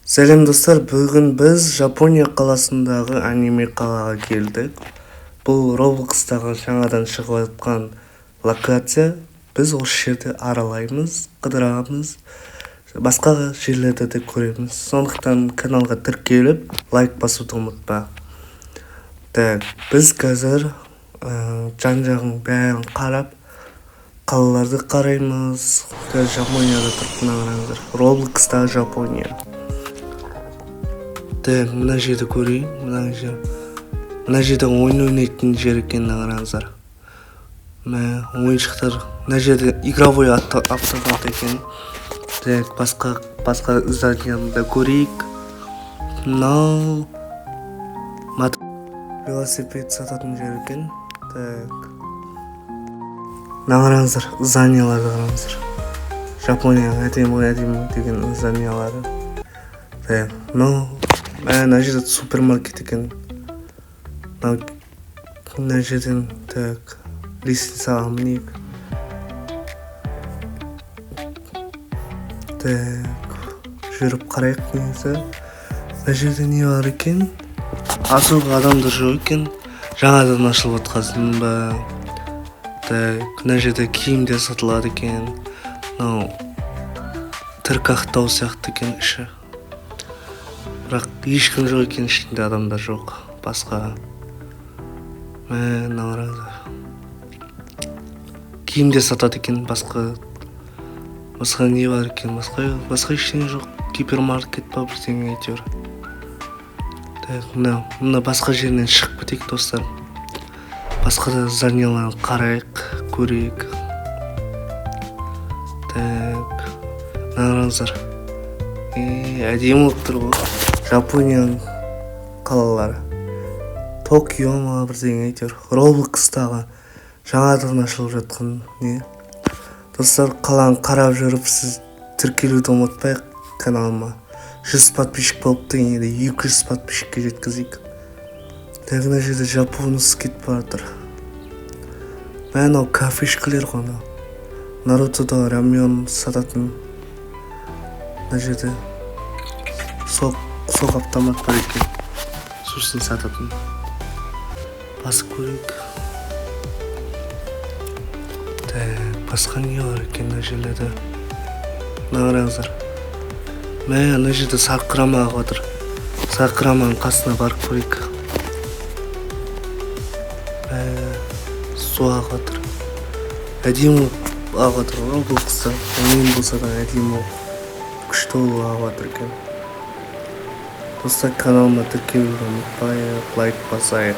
Сәлем достар, бүгін біз Жапония қаласындағы аниме қалаға келдік. Бұл Roblox'тағы жаңадан шығып жатқан локация. Біз осы жерді аралаймыз, қыдырамыз, басқа жерлерді де көреміз. Сондықтан каналға тіркеліп, лайк басуды ұмытпа. Біз қазір жан-жағын бәрін қарап, қалаларды қараймыз. Жапонияда тұрғына қараңыздар. Roblox'тағы Жапония. Мына жерді көрейін, мына жерде ойын ойнайтын жер екеніне қараңыздар. Ойыншықтар, мына жерде игровой автомат екен. Басқа зданияны да көрейік. Мынау велосипед сататын жер екен. Мына қараңыздар, зданияларды қараңыздар. Жапонияның әдемі деген зданиялары. Мына жерде супермаркет екен. Мына жерден лестницаға мінейік. Жүріп қарайық негізі. Мына жерде не бар екен? Асылға адамдар жоқ екен. Жаңадан ашылып жатқасын ба. Мына жерде киімдер сатылады екен. Тіркақтау сияқты екен іші. Бірақ ешкім жоқ екен, ішінде адамдар жоқ. Басқа киімдер сатады екен, басқа не бар екен, басқа ештеңе жоқ. Гипермаркет па бірдеңе әйтеуір. Мына басқа жерінен шығып кетейік достар. Басқа да зданияларын қарайық, көрейік. Қараңыздар. Әдемі болып тұр ғой. Жапонияның қалалары. Токио ма бірдеңе әйтеуір. Roblox'тағы жаңадан ашылып жатқан не. Достар, қаланы қарап жүріп, сіз тіркелуді ұмытпайық каналыма. 100 подписчик болыпты, енді 200 подписчикке жеткізейік. Мына жерде жапонец кетіп баратыр. Мынау кафешкілер ғой. Нарутода рамен сататын. Мына жерде соқ автомат бар екен. Сусын сататын. Басып көрейік. Басқа не бар екен мына жерлерде? Мына қараңыздар. Мына жерде сақырама ағып жатыр. Сақыраманың қасына барып көрейік. Су ағып жатыр. Әдемі ағып жатыр. Roblox'та ойын болса да әдемі күшті ағып жатыр екен. Достар, каналыма тіркелуді ұмытпайық, лайк басайық.